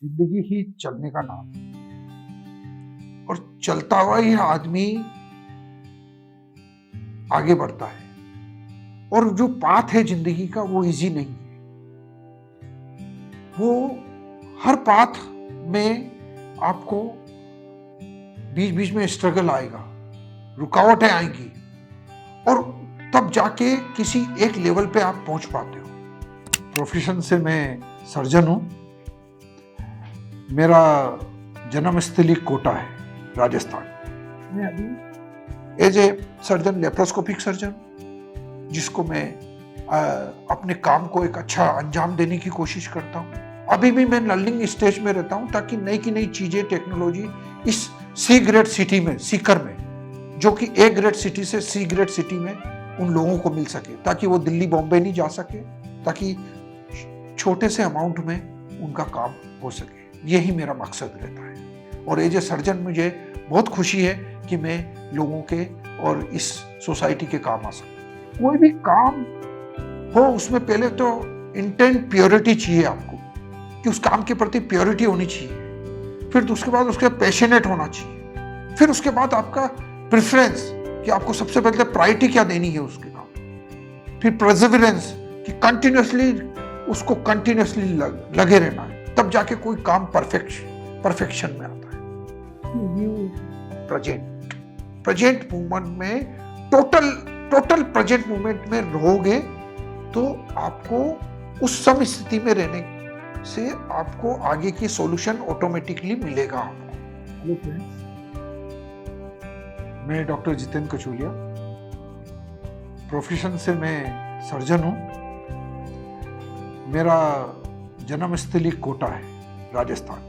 जिंदगी ही चलने का नाम है और चलता हुआ ही आदमी आगे बढ़ता है। और जो पाथ है जिंदगी का वो इजी नहीं है। वो हर पाथ में आपको बीच बीच में स्ट्रगल आएगा, रुकावटें आएंगी और तब जाके किसी एक लेवल पे आप पहुंच पाते हो। प्रोफेशन से मैं सर्जन हूं। मेरा जन्मस्थली कोटा है, राजस्थान। मैं अभी as a surgeon, laparoscopic surgeon, जिसको मैं अपने काम को एक अच्छा अंजाम देने की कोशिश करता हूँ। अभी भी मैं लर्निंग स्टेज में रहता हूँ ताकि नई की नई चीजें, टेक्नोलॉजी इस सी ग्रेड सिटी में, सीकर में, जो कि ए ग्रेड सिटी से सी ग्रेड सिटी में उन लोगों को मिल सके, ताकि वो दिल्ली बॉम्बे नहीं जा सके, ताकि छोटे से अमाउंट में उनका काम हो सके। यही मेरा मकसद रहता है। और एज ए सर्जन मुझे बहुत खुशी है कि मैं लोगों के और इस सोसाइटी के काम आ सकूं। कोई भी काम हो उसमें पहले तो इंटेंट, प्योरिटी चाहिए आपको, कि उस काम के प्रति प्योरिटी होनी चाहिए। फिर उसके बाद उसके पैशनेट होना चाहिए। फिर उसके बाद आपका प्रेफरेंस, कि आपको सबसे पहले प्रायोरिटी क्या देनी है उसके काम। फिर परसिवरेंस, कि कंटिन्यूअसली उसको लगे रहना है, तब जाके कोई काम परफेक्शन में आता है। प्रेजेंट मूवमेंट में, टोटल प्रेजेंट मूवमेंट में रहोगे तो आपको उस समय स्थिति में रहने से आपको आगे की सॉल्यूशन ऑटोमेटिकली मिलेगा आपको। हेलो फ्रेंड्स, मैं डॉक्टर जितेंद्र कचोलिया। प्रोफेशन से मैं सर्जन हूं। मेरा जन्मस्थली कोटा है, राजस्थान।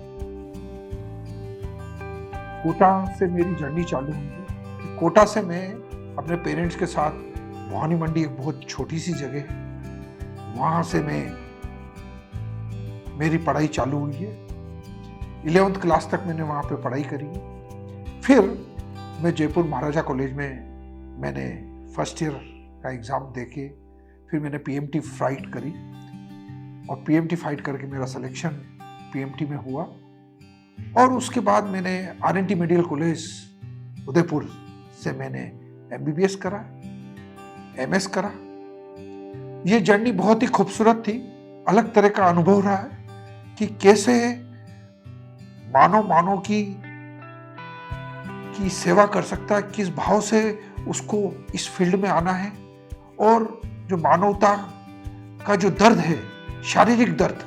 कोटा से मेरी जर्नी चालू हुई। कोटा से मैं अपने पेरेंट्स के साथ, भवानी मंडी एक बहुत छोटी सी जगह है, वहाँ से मेरी पढ़ाई चालू हुई है। 11th क्लास तक मैंने वहाँ पे पढ़ाई करी है। फिर मैं जयपुर महाराजा कॉलेज में मैंने फर्स्ट ईयर का एग्ज़ाम देके फिर मैंने पीएमटी फाइट करी और पीएमटी फाइट करके मेरा सिलेक्शन पीएमटी में हुआ। और उसके बाद मैंने आरएनटी मेडिकल कॉलेज उदयपुर से मैंने एमबीबीएस करा, एमएस करा। ये जर्नी बहुत ही खूबसूरत थी। अलग तरह का अनुभव रहा है कि कैसे मानव की सेवा कर सकता है, किस भाव से उसको इस फील्ड में आना है, और जो मानवता का जो दर्द है, शारीरिक दर्द,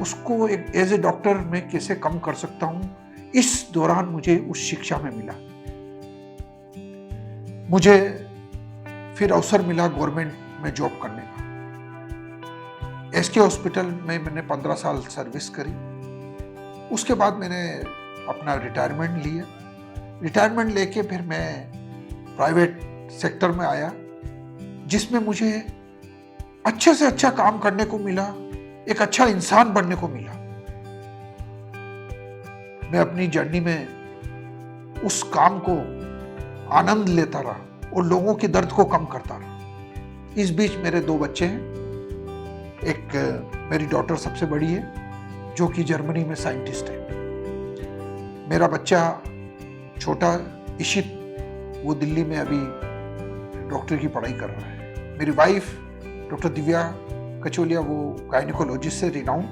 उसको एक एज ए डॉक्टर मैं कैसे कम कर सकता हूं। इस दौरान मुझे उस शिक्षा में मिला। मुझे फिर अवसर मिला गवर्नमेंट में जॉब करने का। एसके हॉस्पिटल में मैंने 15 साल सर्विस करी। उसके बाद मैंने अपना रिटायरमेंट लिया। रिटायरमेंट लेके फिर मैं प्राइवेट सेक्टर में आया, जिसमें मुझे अच्छे से अच्छा काम करने को मिला, एक अच्छा इंसान बनने को मिला। मैं अपनी जर्नी में उस काम को आनंद लेता रहा और लोगों के दर्द को कम करता रहा। इस बीच मेरे 2 बच्चे हैं। एक मेरी डॉटर सबसे बड़ी है, जो कि जर्मनी में साइंटिस्ट है। मेरा बच्चा छोटा इशित, वो दिल्ली में अभी डॉक्टर की पढ़ाई कर रहा है। मेरी वाइफ डॉक्टर दिव्या कचोलिया, वो गायनिकोलॉजिस्ट से रिनाउंड,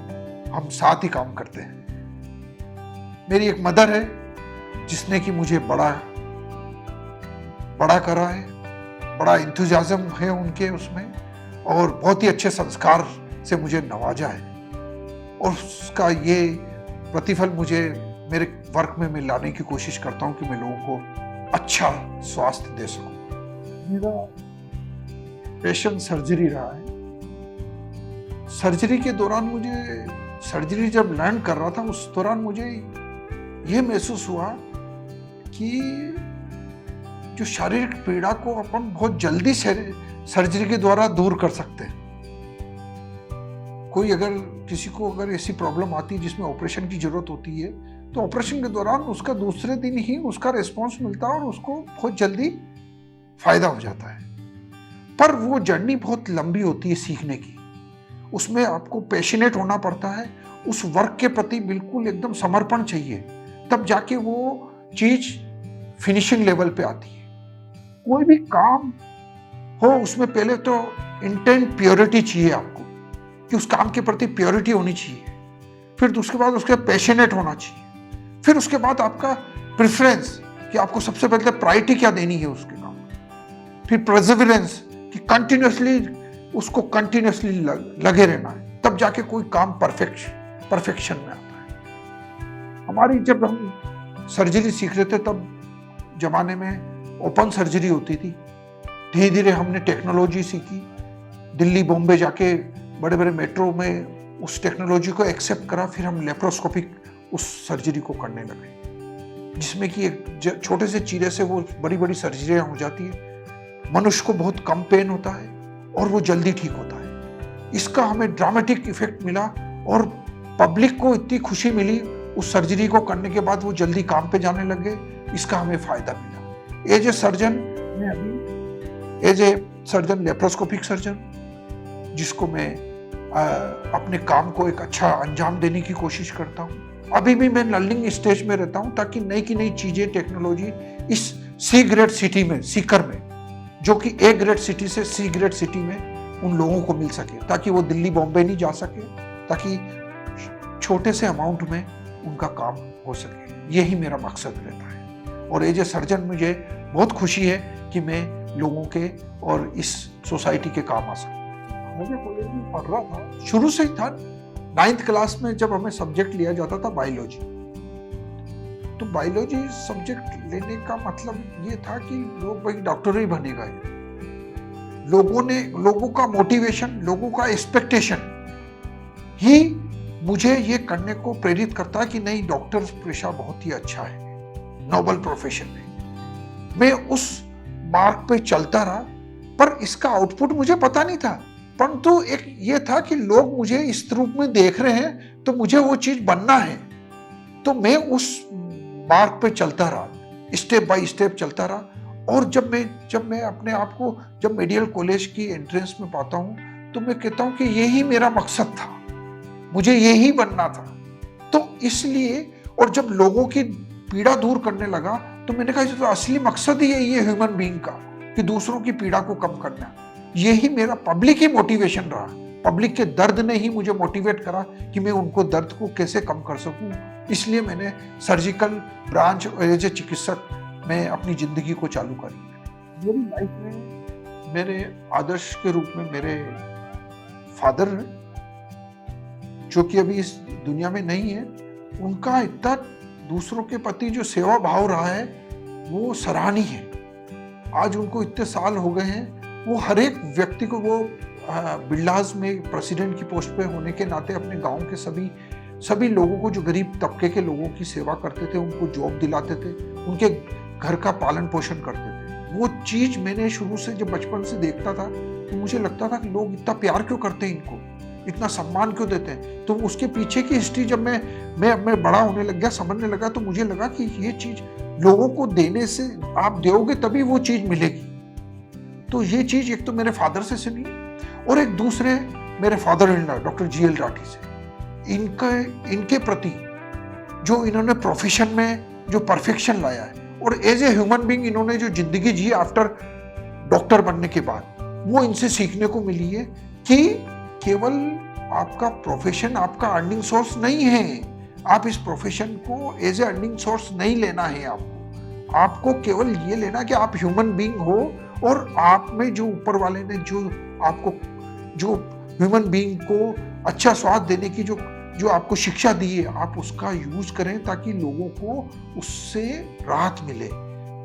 हम साथ ही काम करते हैं। मेरी एक मदर है जिसने कि मुझे बड़ा करा है, बड़ा इंथुजियाज्म है उनके उसमें, और बहुत ही अच्छे संस्कार से मुझे नवाजा है। और उसका ये प्रतिफल मुझे मेरे वर्क में मैं लाने की कोशिश करता हूँ कि मैं लोगों को अच्छा स्वास्थ्य दे सकूं। मेरा पैशन सर्जरी रहा है। सर्जरी के दौरान मुझे, सर्जरी जब लर्न कर रहा था, उस दौरान मुझे यह महसूस हुआ कि जो शारीरिक पीड़ा को अपन बहुत जल्दी से सर्जरी के द्वारा दूर कर सकते हैं। कोई अगर किसी को अगर ऐसी प्रॉब्लम आती है जिसमें ऑपरेशन की जरूरत होती है, तो ऑपरेशन के दौरान उसका दूसरे दिन ही उसका रिस्पॉन्स मिलता है और उसको बहुत जल्दी फायदा हो जाता है। पर वो जर्नी बहुत लंबी होती है सीखने की। उसमें आपको पैशनेट होना पड़ता है उस वर्क के प्रति बिल्कुल एकदम समर्पण चाहिए, तब जाके वो चीज फिनिशिंग लेवल पे आती है। कोई भी काम हो उसमें पहले तो इंटेंट प्योरिटी चाहिए आपको, कि उस काम के प्रति प्योरिटी होनी चाहिए। फिर उसके बाद उसके पैशनेट होना चाहिए। फिर उसके बाद आपका प्रेफरेंस, कि आपको सबसे पहले प्रायोरिटी क्या देनी है उसके काम में। फिर परसिवरेंस, कि कंटिन्यूअसली उसको कंटिन्यूअसली लगे रहना है, तब जाके कोई काम परफेक्शन में आता है। हमारी जब हम सर्जरी सीख रहे थे तब जमाने में ओपन सर्जरी होती थी। धीरे धीरे हमने टेक्नोलॉजी सीखी, दिल्ली बॉम्बे जाके बड़े बड़े मेट्रो में उस टेक्नोलॉजी को एक्सेप्ट करा। फिर हम लेप्रोस्कोपिक उस सर्जरी को करने लगे, जिसमें कि एक छोटे से चीरे से वो बड़ी बड़ी सर्जरियां हो जाती है। मनुष्य को बहुत कम पेन होता है और वो जल्दी ठीक होता है। इसका हमें ड्रामेटिक इफेक्ट मिला और पब्लिक को इतनी खुशी मिली उस सर्जरी को करने के बाद, वो जल्दी काम पे जाने लगे। इसका हमें फायदा मिला। एज ए सर्जन, मैं अभी as a surgeon, laparoscopic surgeon, जिसको मैं अपने काम को एक अच्छा अंजाम देने की कोशिश करता हूँ। अभी भी मैं लर्निंग स्टेज में रहता हूँ, ताकि नई की नई चीजें, टेक्नोलॉजी इस सी ग्रेड सिटी में, सीकर में, जो कि ए ग्रेड सिटी से सी ग्रेड सिटी में उन लोगों को मिल सके, ताकि वो दिल्ली बॉम्बे नहीं जा सके, ताकि छोटे से अमाउंट में उनका काम हो सके। यही मेरा मकसद रहता है। और एज ए सर्जन मुझे बहुत खुशी है कि मैं लोगों के और इस सोसाइटी के काम आ सकता हूँ। मुझे कॉलेज में पढ़ रहा था, शुरू से ही था। 9th क्लास में जब हमें सब्जेक्ट लिया जाता था बायोलॉजी, तो बायोलॉजी सब्जेक्ट लेने का मतलब ये था कि लोग भाई डॉक्टर ही बनेगा। लोगों का मोटिवेशन, लोगों का एक्सपेक्टेशन ही मुझे ये करने को प्रेरित करता है कि नहीं, डॉक्टर पेशा बहुत ही अच्छा है, नोबल प्रोफेशन है। मैं उस मार्ग पे चलता रहा, पर इसका आउटपुट मुझे पता नहीं था। परंतु एक ये था कि लोग मुझे इस रूप में देख रहे हैं, तो मुझे वो चीज बनना है। तो मैं उस मार्ग पे चलता रहा, स्टेप बाय स्टेप चलता रहा। और जब मैं अपने आप को जब मेडिकल कॉलेज की एंट्रेंस में पाता हूँ, तो मैं कहता हूँ कि यही मेरा मकसद था, मुझे यही बनना था। तो इसलिए, और जब लोगों की पीड़ा दूर करने लगा, तो मैंने कहा तो असली मकसद ही यही है ह्यूमन बीइंग का, कि दूसरों की पीड़ा को कम करना। यही मेरा पब्लिक ही मोटिवेशन रहा। पब्लिक के दर्द ने ही मुझे मोटिवेट करा कि मैं उनको दर्द को कैसे कम कर सकूं। इसलिए मैंने सर्जिकल ब्रांच एज ए चिकित्सक में अपनी जिंदगी को चालू करी। मेरी लाइफ में मेरे आदर्श के रूप में मेरे फादर, जो कि अभी इस दुनिया में नहीं है, उनका इतना दूसरों के प्रति जो सेवा भाव रहा है वो सराहनीय है। आज उनको इतने साल हो गए हैं, वो हर एक व्यक्ति को, वो बिरलाज में प्रेसिडेंट की पोस्ट पे होने के नाते अपने गांव के सभी लोगों को, जो गरीब तबके के लोगों की सेवा करते थे, उनको जॉब दिलाते थे, उनके घर का पालन पोषण करते थे। वो चीज मैंने शुरू से जब बचपन से देखता था, तो मुझे लगता था कि लोग इतना प्यार क्यों करते हैं, इनको इतना सम्मान क्यों देते हैं। तो उसके पीछे की हिस्ट्री जब मैं बड़ा होने लग गया, समझने लगा, तो मुझे लगा कि ये चीज लोगों को देने से, आप दोगे तभी वो चीज मिलेगी। तो ये चीज एक तो मेरे फादर से सुनी, और एक दूसरे मेरे father in law doctor GL Rathi से। इनके प्रति जो इन्होंने प्रोफेशन में जो परफेक्शन लाया है, और एज ए ह्यूमन बीइंग इन्होंने जो जिंदगी जी आफ्टर डॉक्टर बनने के बाद, वो इनसे सीखने को मिली है कि केवल आपका प्रोफेशन आपका अर्निंग सोर्स नहीं है। आप इस प्रोफेशन को एज ए अर्निंग सोर्स नहीं लेना है। आपको केवल ये लेना कि आप ह्यूमन बीइंग हो, और आप में जो ऊपर वाले ने जो ह्यूमन बीइंग को अच्छा स्वास्थ्य देने की जो आपको शिक्षा दी है, आप उसका यूज करें, ताकि लोगों को उससे राहत मिले।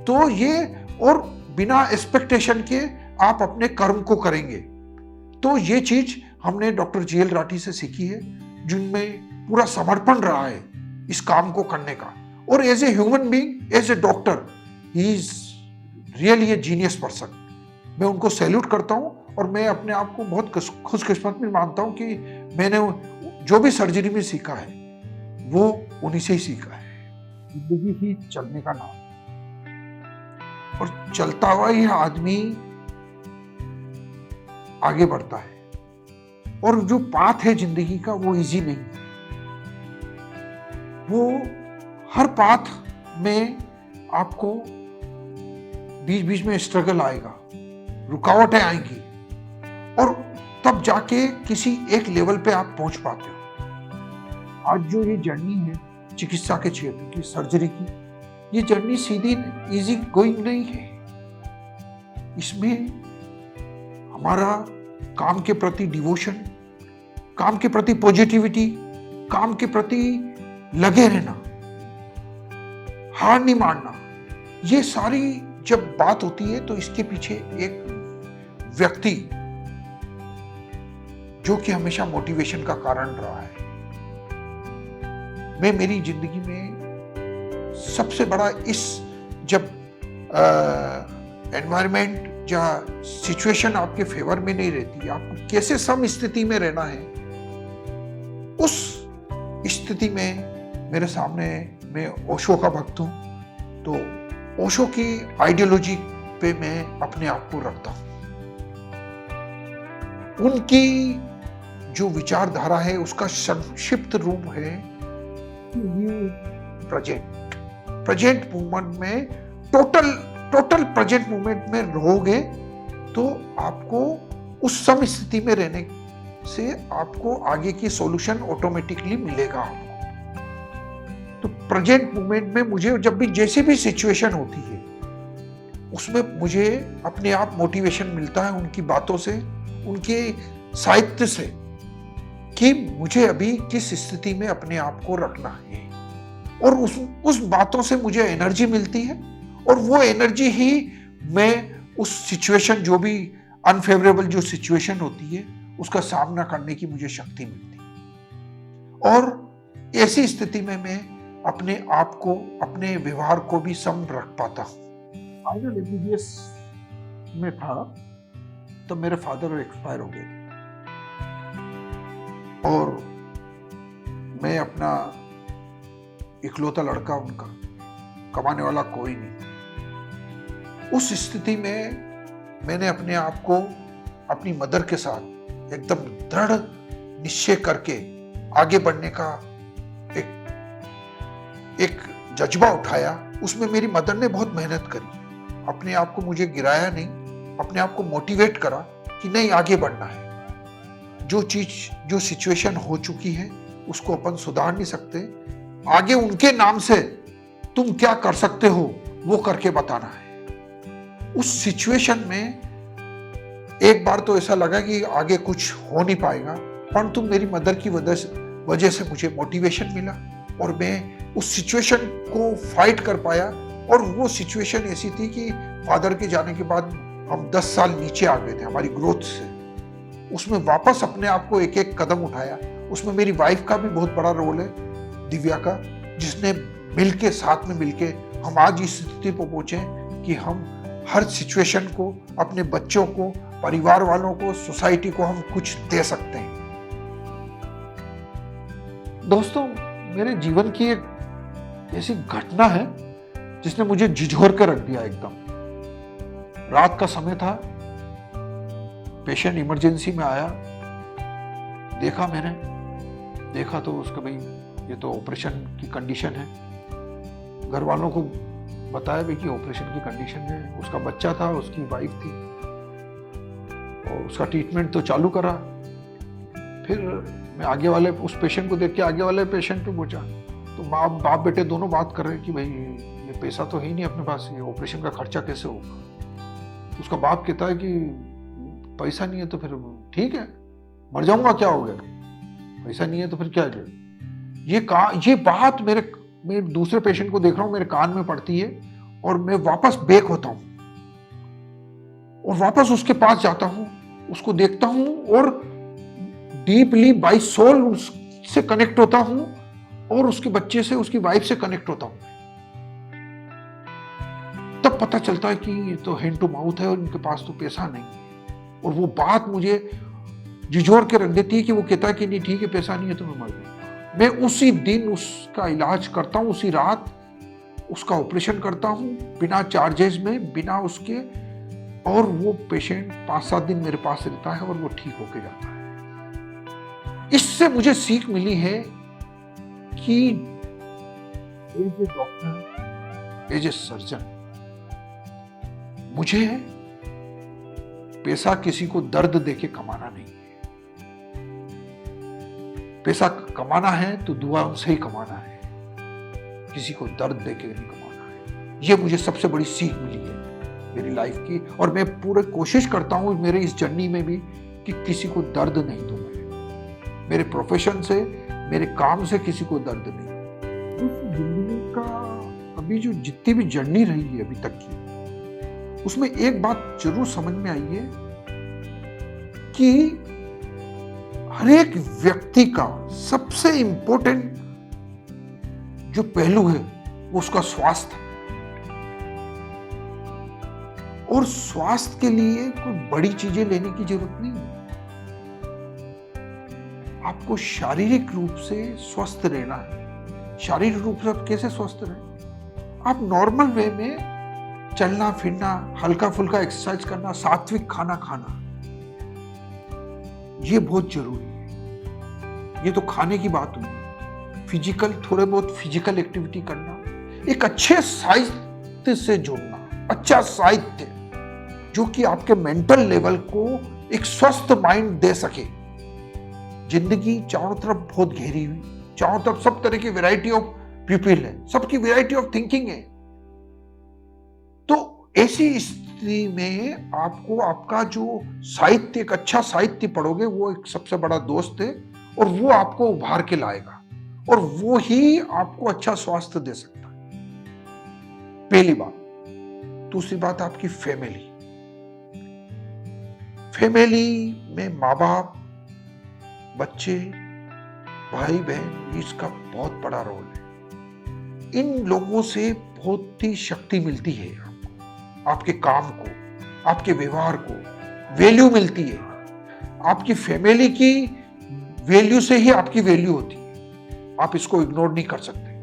तो ये, और बिना एक्सपेक्टेशन के आप अपने कर्म को करेंगे। तो ये चीज हमने डॉक्टर GL राठी से सीखी है, जिनमें पूरा समर्पण रहा है इस काम को करने का। और as a human being, as a doctor, he is really a genius person. मैं उनको सैल्यूट करता हूँ, और मैं अपने आप को बहुत खुशकिस्मत भी मानता हूँ कि मैंने जो भी सर्जरी में सीखा है वो उन्हीं से ही सीखा है। जिंदगी ही चलने का नाम, और चलता हुआ ही आदमी आगे बढ़ता है। और जो पाथ है जिंदगी का, वो इजी नहीं। वो हर पाथ में आपको बीच बीच में स्ट्रगल आएगा, रुकावटें आएंगी और तब जाके किसी एक लेवल पे आप पहुंच पाते हो। आज जो ये जर्नी है चिकित्सा के क्षेत्र की, सर्जरी की, ये जर्नी सीधी इजी गोइंग नहीं है। इसमें हमारा काम के प्रति डिवोशन, काम के प्रति पॉजिटिविटी, काम के प्रति लगे रहना, हार नहीं मानना, ये सारी जब बात होती है तो इसके पीछे एक व्यक्ति जो कि हमेशा मोटिवेशन का कारण रहा है। मैं मेरी जिंदगी में सबसे बड़ा इस जब एनवायरमेंट या सिचुएशन आपके फेवर में नहीं रहती, आपको कैसे सम स्थिति में रहना है, उस स्थिति में मेरे सामने, मैं ओशो का भक्त हूं, तो ओशो की आइडियोलॉजी पे मैं अपने आप को रखता हूं। उनकी जो विचारधारा है उसका संक्षिप्त रूप है प्रेजेंट मूवमेंट में, टोटल प्रेजेंट मूवमेंट में रहोगे तो आपको उस सम स्थिति में रहने से आपको आगे की सॉल्यूशन ऑटोमेटिकली मिलेगा आपको। तो प्रेजेंट मूवमेंट में मुझे जब भी जैसे भी सिचुएशन होती है उसमें मुझे अपने आप मोटिवेशन मिलता है उनकी बातों से, उनके साहित्य से, कि मुझे अभी किस स्थिति में अपने आप को रखना है, और उस बातों से मुझे एनर्जी मिलती है और वो एनर्जी ही मैं उस सिचुएशन, जो भी अनफेवरेबल जो सिचुएशन होती है उसका सामना करने की मुझे शक्ति मिलती है। और ऐसी स्थिति में मैं अपने आप को, अपने व्यवहार को भी सम रख पाता हूं। फाइनल एमबीबीएस में था तब मेरे फादर एक्सपायर हो गए और मैं अपना इकलौता लड़का उनका, कमाने वाला कोई नहीं। उस स्थिति में मैंने अपने आप को अपनी मदर के साथ एकदम दृढ़ निश्चय करके आगे बढ़ने का एक जज्बा उठाया। उसमें मेरी मदर ने बहुत मेहनत करी, अपने आप को मुझे गिराया नहीं, अपने आप को मोटिवेट करा कि नहीं, आगे बढ़ना है। जो चीज, जो सिचुएशन हो चुकी है उसको अपन सुधार नहीं सकते, आगे उनके नाम से तुम क्या कर सकते हो वो करके बताना है। उस सिचुएशन में एक बार तो ऐसा लगा कि आगे कुछ हो नहीं पाएगा, परंतु मेरी मदर की वजह से मुझे मोटिवेशन मिला और मैं उस सिचुएशन को फाइट कर पाया। और वो सिचुएशन ऐसी थी कि फादर के जाने के बाद हम 10 साल नीचे आ गए थे हमारी ग्रोथ से। उसमें वापस अपने आप को एक एक कदम उठाया। उसमें मेरी वाइफ का भी बहुत बड़ा रोल है, दिव्या का, जिसने मिलके, साथ में मिलके हम आज इस स्थिति पर पहुंचे कि हम हर सिचुएशन को, अपने बच्चों को, परिवार वालों को, सोसाइटी को हम कुछ दे सकते हैं। दोस्तों, मेरे जीवन की एक ऐसी घटना है जिसने मुझे झिझोर कर रख दिया एकदम। रात का समय था, पेशेंट इमरजेंसी में आया, देखा मैंने, देखा तो उसका भाई ये तो ऑपरेशन की कंडीशन है। घर वालों को बताया भी कि ऑपरेशन की कंडीशन है। उसका बच्चा था, उसकी वाइफ थी और उसका ट्रीटमेंट तो चालू करा। फिर मैं आगे वाले उस पेशेंट को देख के आगे वाले पेशेंट पे पहुंचा तो बाप बेटे दोनों बात कर रहे हैं कि भाई ये पैसा तो है ही नहीं अपने पास, ये ऑपरेशन का खर्चा कैसे होगा। उसका बाप कहता है कि पैसा नहीं है तो फिर ठीक है, मर जाऊंगा, क्या हो गया, पैसा नहीं है तो फिर क्या है। ये बात मैं दूसरे पेशेंट को देख रहा हूं, मेरे कान में पड़ती है और मैं वापस बैक होता हूं और वापस उसके पास जाता हूं, उसको देखता हूं और डीपली बाय सोल उससे कनेक्ट होता हूं और उसके बच्चे से, उसकी वाइफ से कनेक्ट होता हूं। तब पता चलता है कि ये तो हैंड टू माउथ है और इनके पास तो पैसा नहीं है। और वो बात मुझे झिझोर के रख देती है कि वो कहता है कि नहीं ठीक है, पैसा नहीं है तो मैं मर जाऊंगा। मैं उसी दिन उसका इलाज करता हूं, उसी रात उसका ऑपरेशन करता हूं, बिना चार्जेस में, बिना उसके, और वो पेशेंट 5-7 दिन मेरे पास रहता है और वो ठीक होके जाता है। इससे मुझे सीख मिली है कि as a doctor, as a surgeon, मुझे पैसा किसी को दर्द देके कमाना नहीं है। पैसा कमाना है तो दुआ उनसे ही कमाना है, किसी को दर्द देके नहीं कमाना है। ये मुझे सबसे बड़ी सीख मिली है मेरी लाइफ की, और मैं पूरी कोशिश करता हूं मेरे इस जर्नी में भी कि किसी को दर्द नहीं दूं। मेरे प्रोफेशन से, मेरे काम से किसी को दर्द नहीं। इस जिंदगी का अभी जो जितनी भी जर्नी रही है अभी तक की, उसमें एक बात जरूर समझ में आई है कि हर एक व्यक्ति का सबसे इंपॉर्टेंट जो पहलू है वो उसका स्वास्थ्य है। और स्वास्थ्य के लिए कोई बड़ी चीजें लेने की जरूरत नहीं है। आपको शारीरिक रूप से स्वस्थ रहना है। शारीरिक रूप से आप कैसे स्वस्थ रहें? आप नॉर्मल वे में चलना फिरना, हल्का फुल्का एक्सरसाइज करना, सात्विक खाना खाना, ये बहुत जरूरी है। ये तो खाने की बात हुई। फिजिकल, थोड़े बहुत फिजिकल एक्टिविटी करना, एक अच्छे साहित्य से जुड़ना, अच्छा साहित्य जो कि आपके मेंटल लेवल को एक स्वस्थ माइंड दे सके। जिंदगी चारों तरफ बहुत घेरी हुई, चारों तरफ सब तरह की वैरायटी ऑफ पीपल है, सबकी वैरायटी ऑफ थिंकिंग है। तो ऐसी स्थिति में आपको आपका जो साहित्य, एक अच्छा साहित्य पढ़ोगे, वो एक सबसे बड़ा दोस्त है, और वो आपको उभार के लाएगा, और वो ही आपको अच्छा स्वास्थ्य दे सकता है। पहली बात। दूसरी बात, आपकी फैमिली। फैमिली में माँ बाप, बच्चे, भाई बहन, इसका बहुत बड़ा रोल है। इन लोगों से बहुत ही शक्ति मिलती है आपको, आपके काम को, आपके व्यवहार को वैल्यू मिलती है। आपकी फैमिली की वैल्यू से ही आपकी वैल्यू होती है, आप इसको इग्नोर नहीं कर सकते।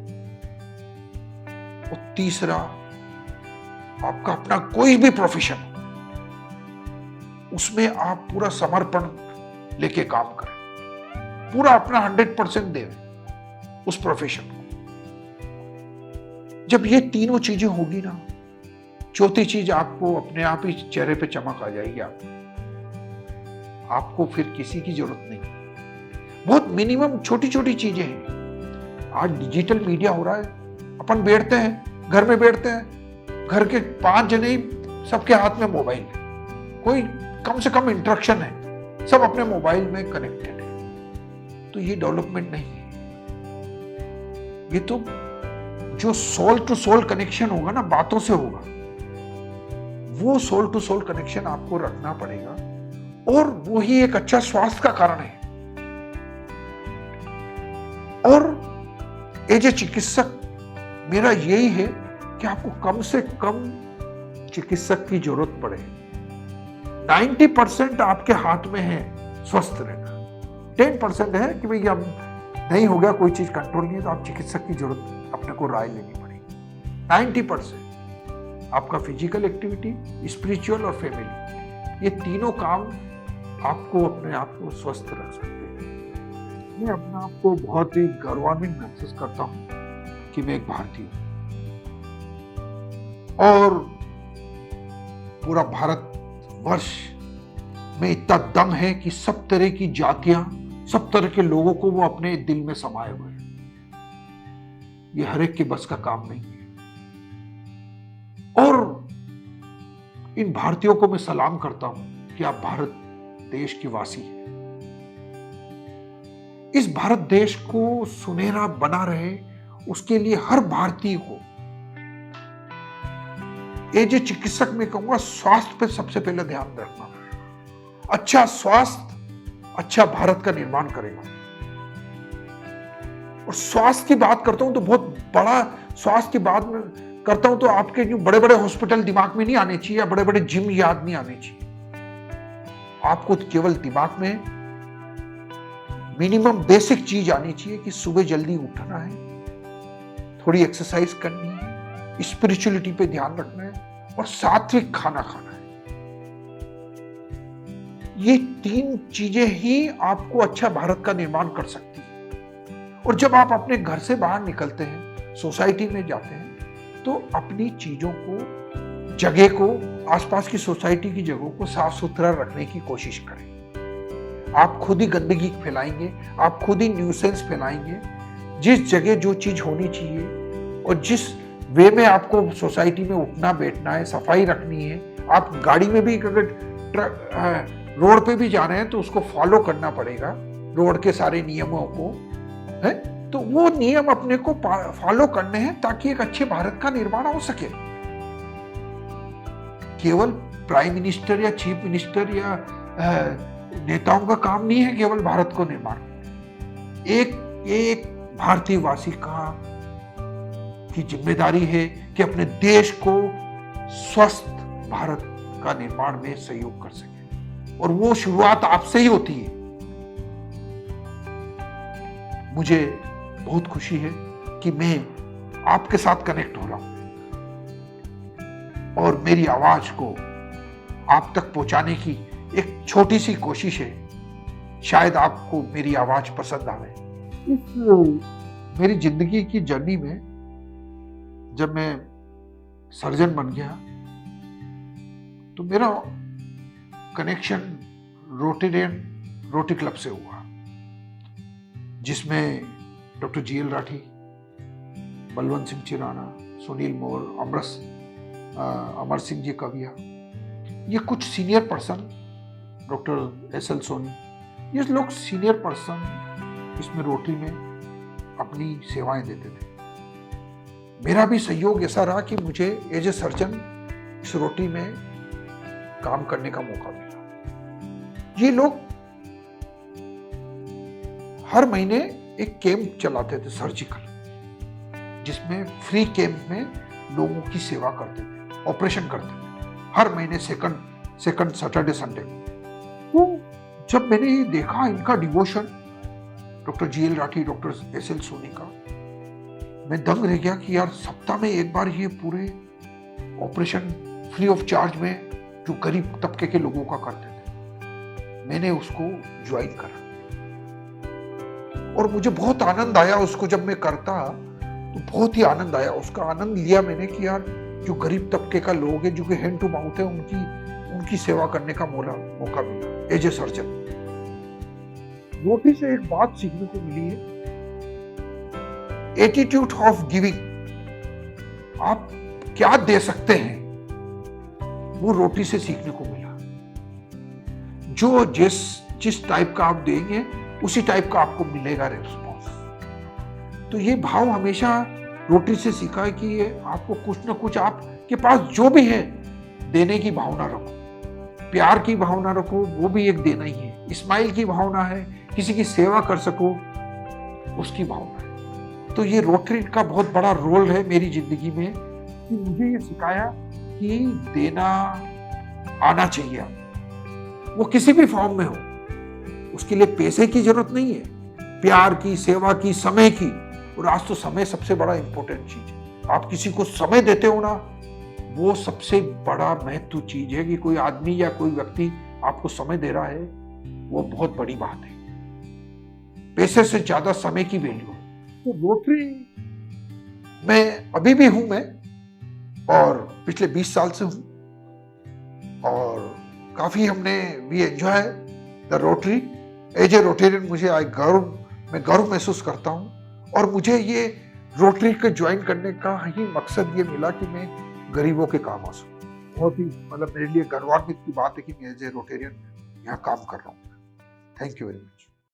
और तीसरा, आपका अपना कोई भी प्रोफेशन, उसमें आप पूरा समर्पण लेके काम करें, पूरा अपना 100% दें उस प्रोफेशन को। जब ये तीनों चीजें होगी ना, चौथी चीज आपको अपने आप ही चेहरे पे चमक आ जाएगी। आपको फिर किसी की जरूरत नहीं। बहुत मिनिमम छोटी छोटी चीजें हैं। आज डिजिटल मीडिया हो रहा है, अपन बैठते हैं, घर में बैठते हैं, घर के 5 जने, सबके हाथ में मोबाइल है, कोई कम से कम इंटरेक्शन है, सब अपने मोबाइल में कनेक्टेड है। तो ये डेवलपमेंट नहीं है। ये तो जो सोल टू सोल कनेक्शन होगा ना, बातों से होगा, वो सोल टू सोल कनेक्शन आपको रखना पड़ेगा, और वो ही एक अच्छा स्वास्थ्य का कारण है। और एज ए चिकित्सक मेरा यही है कि आपको कम से कम चिकित्सक की जरूरत पड़े। 90% आपके हाथ में है स्वस्थ रहना। 10% है कि भाई अब नहीं हो गया, कोई चीज कंट्रोल नहीं है, तो आप चिकित्सक की जरूरत अपने को राय लेनी पड़ेगी। 90% आपका फिजिकल एक्टिविटी, स्पिरिचुअल और फैमिली, ये तीनों काम आपको अपने आप को स्वस्थ रख सकते हैं। मैं अपने आप को बहुत ही गौरवान्वित महसूस करता हूं कि मैं एक भारतीय हूं, और पूरा भारत वर्ष में इतना दम है कि सब तरह की जातियां, सब तरह के लोगों को वो अपने दिल में समाये हुए हैं। ये हर एक के बस का काम नहीं है। और इन भारतीयों को मैं सलाम करता हूं कि आप भारत देश के वासी हैं। इस भारत देश को सुनहरा बना रहे, उसके लिए हर भारतीय को, एज ए चिकित्सक मैं कहूंगा, स्वास्थ्य पे सबसे पहले ध्यान रखना। अच्छा स्वास्थ्य अच्छा भारत का निर्माण करेगा। और स्वास्थ्य की बात करता हूं तो बहुत बड़ा स्वास्थ्य की बात में करता हूं, तो आपके जो बड़े बड़े हॉस्पिटल दिमाग में नहीं आने चाहिए, या बड़े बड़े जिम याद नहीं आने चाहिए। आपको केवल दिमाग में मिनिमम बेसिक चीज आनी चाहिए कि सुबह जल्दी उठना है, थोड़ी एक्सरसाइज करनी है, स्पिरिचुअलिटी पे ध्यान रखना है, और सात्विक खाना खाना है। ये 3 चीजें ही आपको अच्छा भारत का निर्माण कर सकती है। और जब आप अपने घर से बाहर निकलते हैं सोसाइटी में जाते हैं तो अपनी चीजों को, जगह को, आसपास की सोसाइटी की जगहों को साफ सुथरा रखने की कोशिश करें। आप खुद ही गंदगी फैलाएंगे, आप खुद ही न्यूसेंस फैलाएंगे। जिस जगह जो चीज होनी चाहिए और जिस वे में आपको सोसाइटी में उठना बैठना है, सफाई रखनी है, आप गाड़ी में भी अगर रोड पे भी जा रहे हैं तो उसको फॉलो करना पड़ेगा, रोड के सारे नियमों को, है तो वो नियम अपने को फॉलो करने हैं ताकि एक अच्छे भारत का निर्माण हो सके। केवल प्राइम मिनिस्टर या चीफ मिनिस्टर या नेताओं का काम नहीं है केवल भारत को निर्माण। एक भारतीय वासी की जिम्मेदारी है कि अपने देश को स्वस्थ भारत का निर्माण में सहयोग कर सके, और वो शुरुआत आपसे ही होती है। मुझे बहुत खुशी है कि मैं आपके साथ कनेक्ट हो रहा हूं और मेरी आवाज को आप तक पहुंचाने की एक छोटी सी कोशिश है। शायद आपको मेरी आवाज पसंद आवे। इस मेरी जिंदगी की जर्नी में जब मैं सर्जन बन गया तो मेरा कनेक्शन रोटरी क्लब से हुआ, जिसमें डॉक्टर जीएल राठी, बलवंत सिंह चिराना, सुनील मोर, अमर सिंह जी कविया, ये कुछ senior person, doctor SL Soni, ये लोग सीनियर पर्सन इसमें रोटरी में अपनी सेवाएं देते थे। मेरा भी सहयोग ऐसा रहा कि मुझे एज ए सर्जन इस रोटरी में काम करने का मौका मिला। ये लोग हर महीने एक कैंप चलाते थे सर्जिकल, जिसमें फ्री कैंप में लोगों की सेवा करते थे, ऑपरेशन करते थे, हर महीने सेकंड सैटरडे संडे को। जब मैंने ये देखा इनका devotion, doctor GL Rathi, doctor SL Soni का, मैं दंग रह गया कि यार सप्ताह में एक बार ये पूरे ऑपरेशन फ्री ऑफ चार्ज में जो गरीब तबके के लोगों का करते थे। मैंने उसको ज्वाइन करा और मुझे बहुत आनंद आया उसको जब मैं करता, तो बहुत ही आनंद आया। उसका आनंद लिया मैंने कि यार जो गरीब तबके का लोग है, जो कि हैंड टू माउथ है, उनकी सेवा करने का मौका मिला एज ए सर्जन। रोटरी से एक बात सीखने को मिली है, एटीट्यूड ऑफ गिविंग। आप क्या दे सकते हैं वो रोटरी से सीखने को मिला। जो जिस टाइप का आप देंगे उसी टाइप का आपको मिलेगा रिस्पॉन्स। तो ये भाव हमेशा रोटरी से सीखा है कि ये आपको कुछ ना कुछ, आपके पास जो भी है देने की भावना रखो, प्यार की भावना रखो, वो भी एक देना ही है। स्माइल की भावना है, किसी की सेवा कर सको उसकी भावना है। तो ये रोटरी का बहुत बड़ा रोल है मेरी जिंदगी में कि मुझे ये सिखाया कि देना आना चाहिए, वो किसी भी फॉर्म में हो। उसके लिए पैसे की जरूरत नहीं है, प्यार की, सेवा की, समय की। और आज तो समय सबसे बड़ा इंपॉर्टेंट चीज है। आप किसी को समय देते हो ना, वो सबसे बड़ा महत्व चीज है कि कोई आदमी या कोई व्यक्ति आपको समय दे रहा है, वो बहुत बड़ी बात है। पैसे से ज्यादा समय की वैल्यू है। तो रोटरी में अभी भी हूं मैं, और पिछले 20 साल से हूं, और काफी हमने we enjoy the Rotary. As a Rotarian मैं गर्व महसूस करता हूं, और मुझे ये रोटरी के ज्वाइन करने का ही मकसद ये मिला कि मैं गरीबों के काम आ सकूं। बहुत ही मेरे लिए गर्वान्वित की बात है कि मैं एज ए रोटेरियन यहाँ काम कर रहा हूँ। Thank you very much.